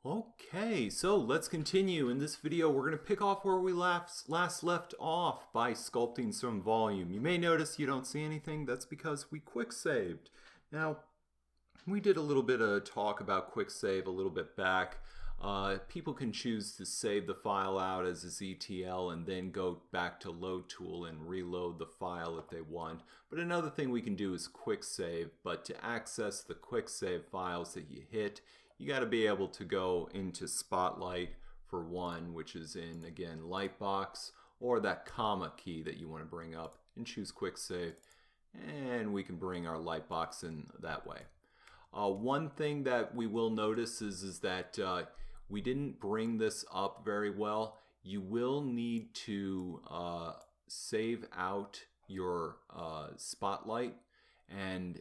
Okay, so let's continue. In this video, we're going to pick off where we last left off by sculpting some volume. You may notice you don't see anything. That's because we quick saved. Now, we did a little bit of talk about quick save a little bit back. People can choose to save the file out as a ZTL and then go back to Load Tool and reload the file if they want. But another thing we can do is quick save. But to access the quick save files that you hit, you got to be able to go into Spotlight for one, which is in, again, Lightbox, or that comma key that you want to bring up and choose quick save. And we can bring our Lightbox in that way. One thing that we will notice is that we didn't bring this up very well. You will need to save out your Spotlight, and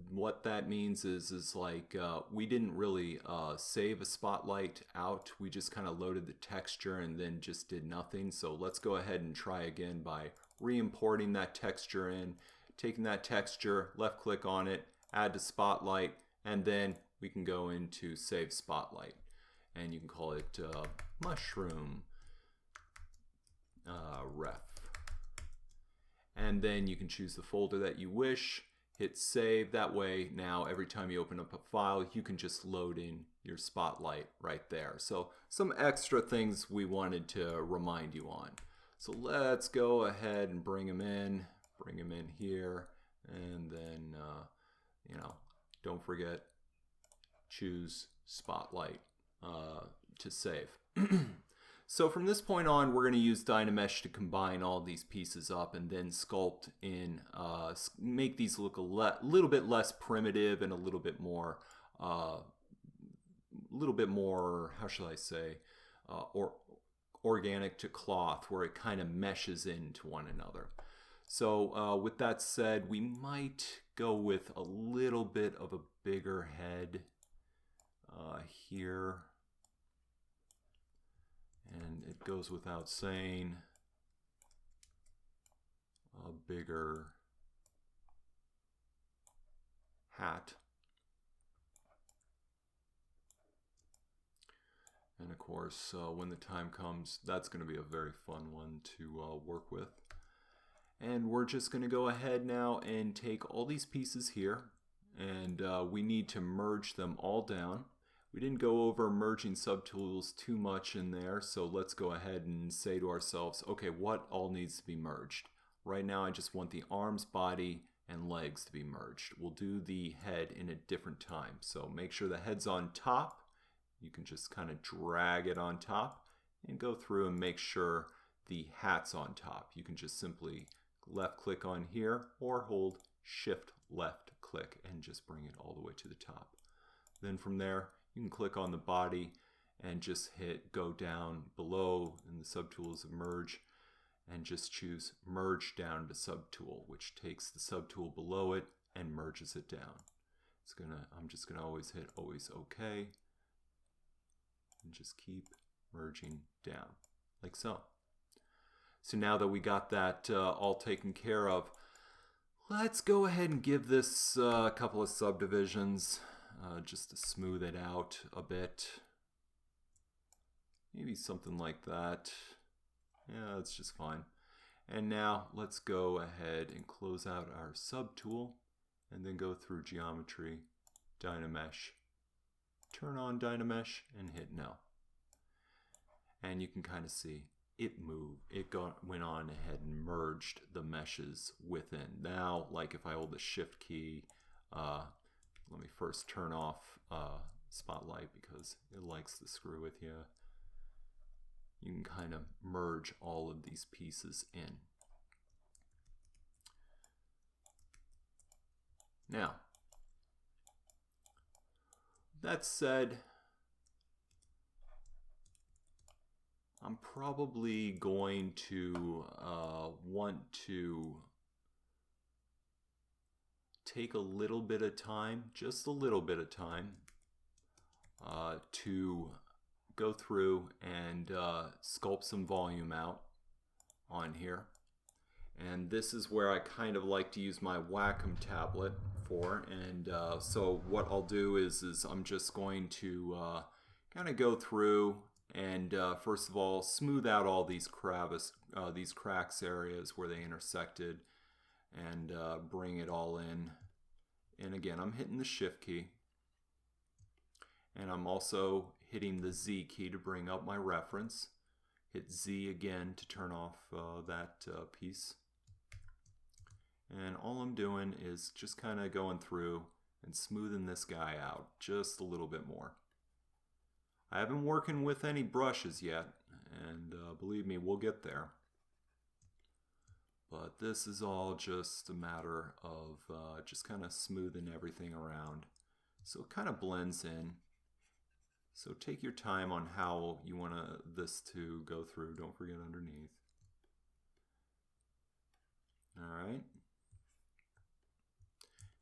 what that means is like we didn't really save a Spotlight out. We just kind of loaded the texture and then just did nothing. So let's go ahead and try again by re-importing that texture in, taking that texture, left click on it, add to Spotlight, and then we can go into Save Spotlight. And you can call it Mushroom Ref. And then you can choose the folder that you wish, hit Save. That way now every time you open up a file, you can just load in your Spotlight right there. So some extra things we wanted to remind you on. So let's go ahead and bring them in here, and then don't forget, choose Spotlight to save. So from this point on, we're going to use Dynamesh to combine all these pieces up and then sculpt in, make these look a little bit less primitive and a little bit more, how shall I say, organic to cloth, where it kind of meshes into one another. So with that said, we might go with a little bit of a bigger head here. And it goes without saying, a bigger hat. And of course, when the time comes, that's going to be a very fun one to work with. And we're just going to go ahead now and take all these pieces here, and we need to merge them all down. We didn't go over merging subtools too much in there, so let's go ahead and say to ourselves, okay, what all needs to be merged? Right now I just want the arms, body, and legs to be merged. We'll do the head in a different time. So make sure the head's on top. You can just kind of drag it on top and go through and make sure the hat's on top. You can just simply left click on here or hold shift left click and just bring it all the way to the top. Then from there, you can click on the body and just hit go down below in the subtools of merge and just choose merge down to subtool, which takes the subtool below it and merges it down. I'm just gonna always hit always OK and just keep merging down like so. So now that we got that all taken care of, let's go ahead and give this a couple of subdivisions. Just to smooth it out a bit. Maybe something like that. Yeah, that's just fine. And now let's go ahead and close out our subtool and then go through Geometry, Dynamesh, turn on Dynamesh and hit no. And you can kind of see it moved. Went on ahead and merged the meshes within. Now, like if I hold the Shift key, let me first turn off Spotlight because it likes to screw with you. You can kind of merge all of these pieces in. Now, that said, I'm probably going to want to take a little bit of time, just a little bit of time, to go through and sculpt some volume out on here. And this is where I kind of like to use my Wacom tablet for. And so what I'll do is I'm just going to kind of go through and first of all smooth out all these cracks areas where they intersected, and bring it all in. And again, I'm hitting the Shift key, and I'm also hitting the Z key to bring up my reference. Hit Z again to turn off that piece. And all I'm doing is just kind of going through and smoothing this guy out just a little bit more. I haven't been working with any brushes yet, and believe me, we'll get there. But this is all just a matter of just kind of smoothing everything around so it kind of blends in. So take your time on how you want this to go through. Don't forget underneath. All right.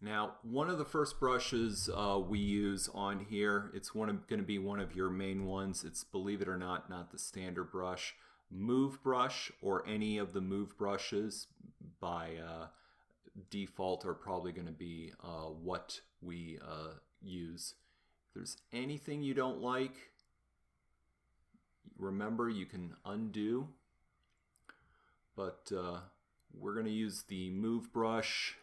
Now, one of the first brushes we use on here, it's going to be one of your main ones. It's, believe it or not the standard brush. Move brush, or any of the move brushes by default, are probably going to be what we use. If there's anything you don't like, remember you can undo, but we're going to use the move brush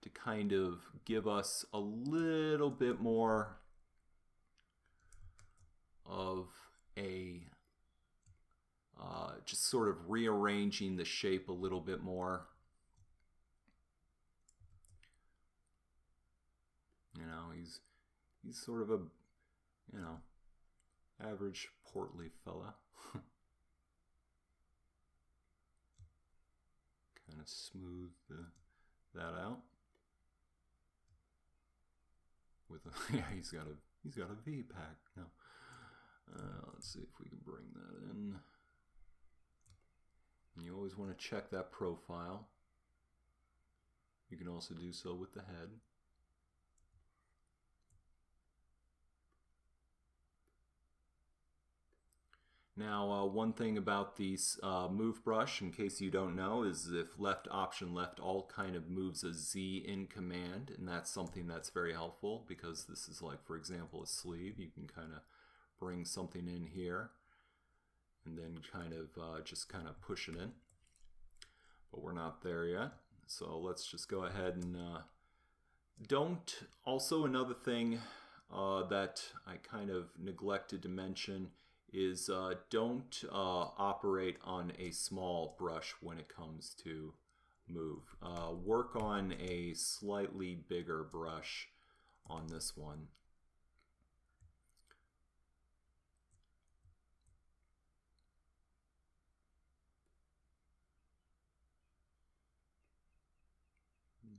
to kind of give us a little bit more of a just sort of rearranging the shape a little bit more. You know, he's sort of a, you know, average portly fella. Kind of smooth that out with a yeah, he's got a V pack now. Let's see if we can bring that in. And you always want to check that profile. You can also do so with the head. Now, one thing about these move brush, in case you don't know, is if left option left alt kind of moves a Z in command, and that's something that's very helpful because this is like, for example, a sleeve. You can kind of bring something in here and then kind of just kind of push it in. But we're not there yet, so let's just go ahead and also another thing that I kind of neglected to mention is don't operate on a small brush when it comes to move. Work on a slightly bigger brush on this one.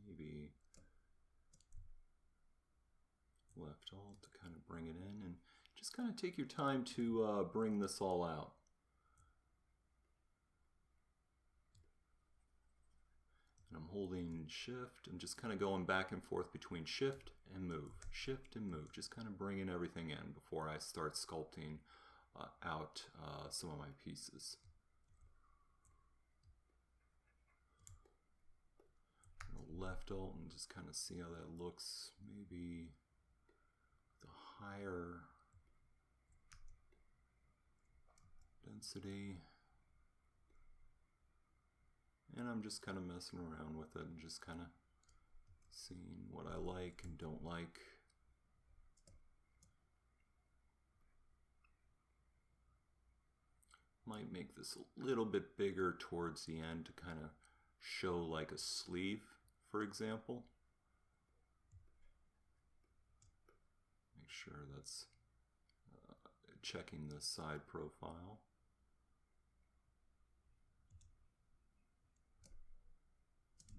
Maybe left alt to kind of bring it in, and just kind of take your time to bring this all out. And I'm holding shift and just kind of going back and forth between shift and move, just kind of bringing everything in before I start sculpting out some of my pieces. Left alt and just kind of see how that looks. Maybe the higher density, and I'm just kind of messing around with it and just kind of seeing what I like and don't like. Might make this a little bit bigger towards the end to kind of show like a sleeve, for example. Make sure that's checking the side profile.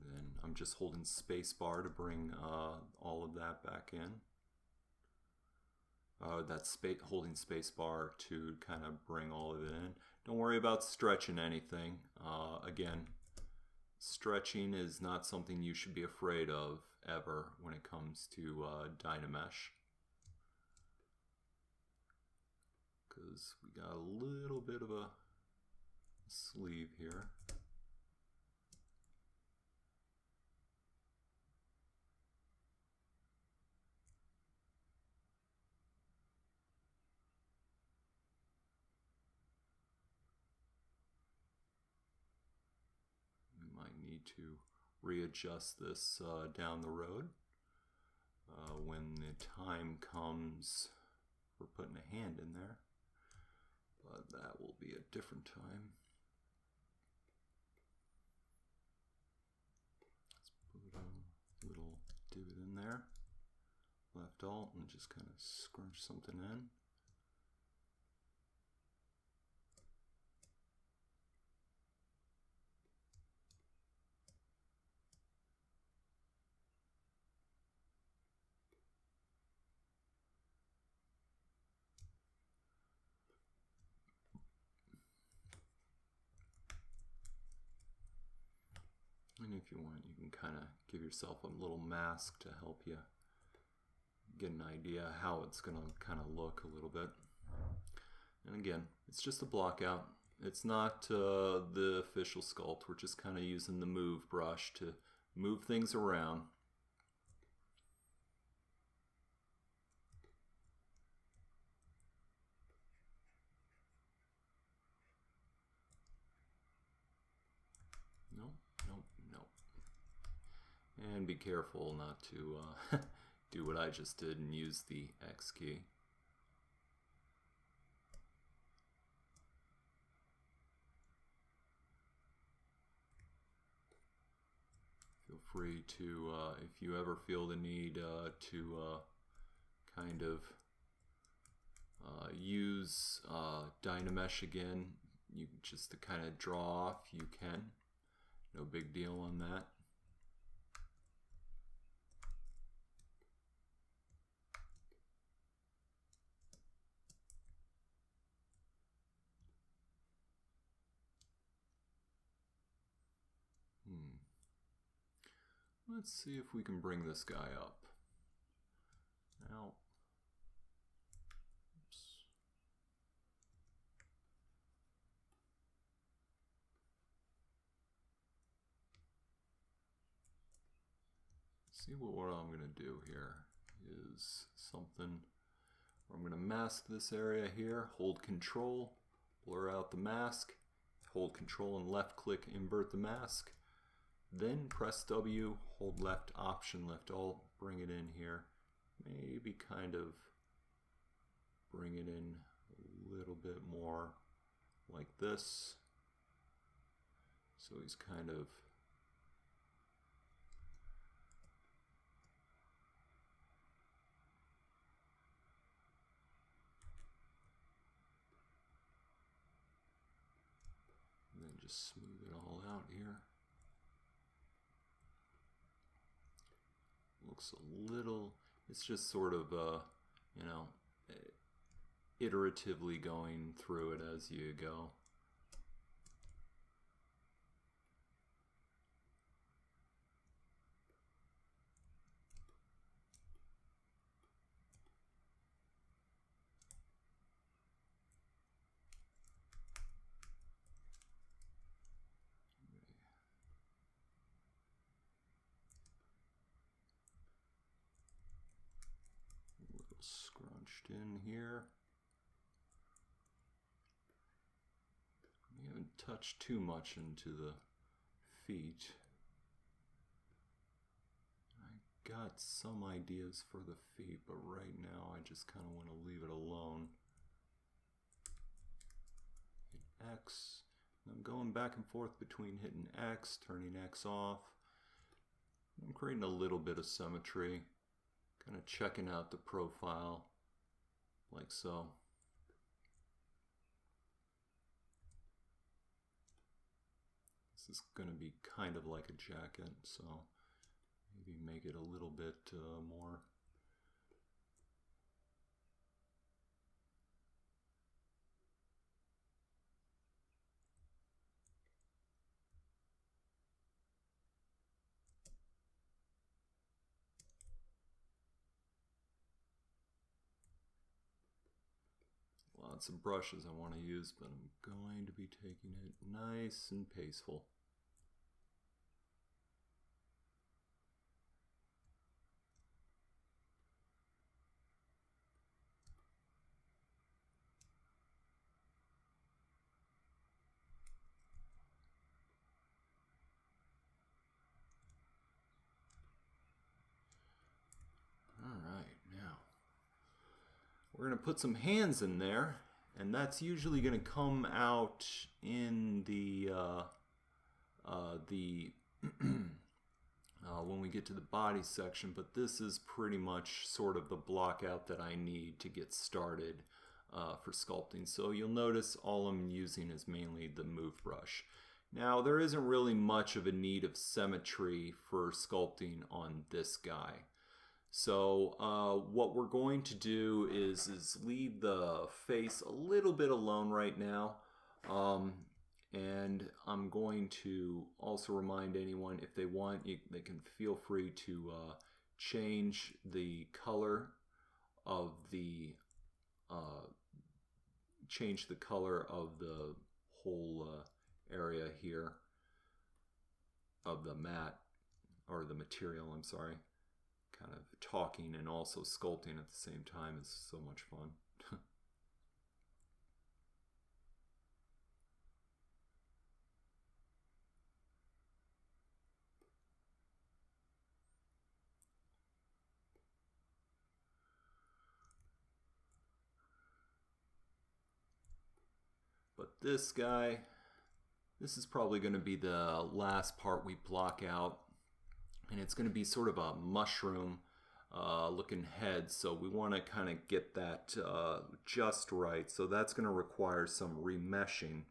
Then I'm just holding space bar to bring all of that back in. Holding space bar to kind of bring all of it in. Don't worry about stretching anything. Again, stretching is not something you should be afraid of ever when it comes to Dynamesh, because we got a little bit of a sleeve here. need to readjust this down the road when the time comes for putting a hand in there, but that will be a different time. Let's put a little divot in there, left alt, and just kind of scrunch something in. And if you want, you can kind of give yourself a little mask to help you get an idea how it's going to kind of look a little bit. And again, it's just a block out. It's not the official sculpt. We're just kind of using the move brush to move things around. And be careful not to do what I just did and use the X key. Feel free to, if you ever feel the need to kind of use Dynamesh again, you just to kind of draw off, you can. No big deal on that. Let's see if we can bring this guy up. Now, oops. See what I'm going to do here is something where I'm going to mask this area here, hold Control, blur out the mask, hold Control and left click, invert the mask. Then press W, hold left, Option, left alt, bring it in here. Maybe kind of bring it in a little bit more like this. So he's kind of and then just smooth it all out here. Looks a little, it's just sort of, you know, iteratively going through it as you go. Scrunched in here. We haven't touched too much into the feet. I got some ideas for the feet, but right now I just kind of want to leave it alone. Hit X. I'm going back and forth between hitting X, turning X off. I'm creating a little bit of symmetry. Kind of checking out the profile, like so. This is going to be kind of like a jacket, so maybe make it a little bit more. Lots of brushes I want to use, but I'm going to be taking it nice and paceful. we're going to put some hands in there, and that's usually going to come out in the when we get to the body section, but this is pretty much sort of the block out that I need to get started for sculpting. So you'll notice all I'm using is mainly the move brush. Now there isn't really much of a need of symmetry for sculpting on this guy. So what we're going to do is leave the face a little bit alone right now. And I'm going to also remind anyone, if they want, they can feel free to change the color of the whole area here of the mat, or the material, I'm sorry. Kind of talking and also sculpting at the same time is so much fun. But this guy, this is probably going to be the last part we block out, and it's going to be sort of a mushroom looking head, so we want to kind of get that just right. So that's going to require some remeshing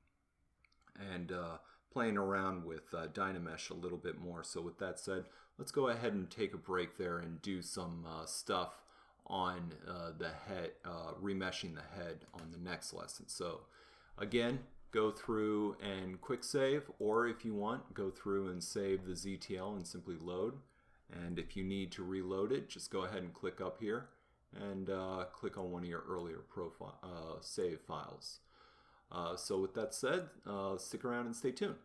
and playing around with Dynamesh a little bit more. So with that said, let's go ahead and take a break there and do some stuff on the head, remeshing the head on the next lesson. So again, go through and quick save, or if you want, go through and save the ZTL and simply load. And if you need to reload it, just go ahead and click up here and click on one of your earlier save files. So with that said, stick around and stay tuned.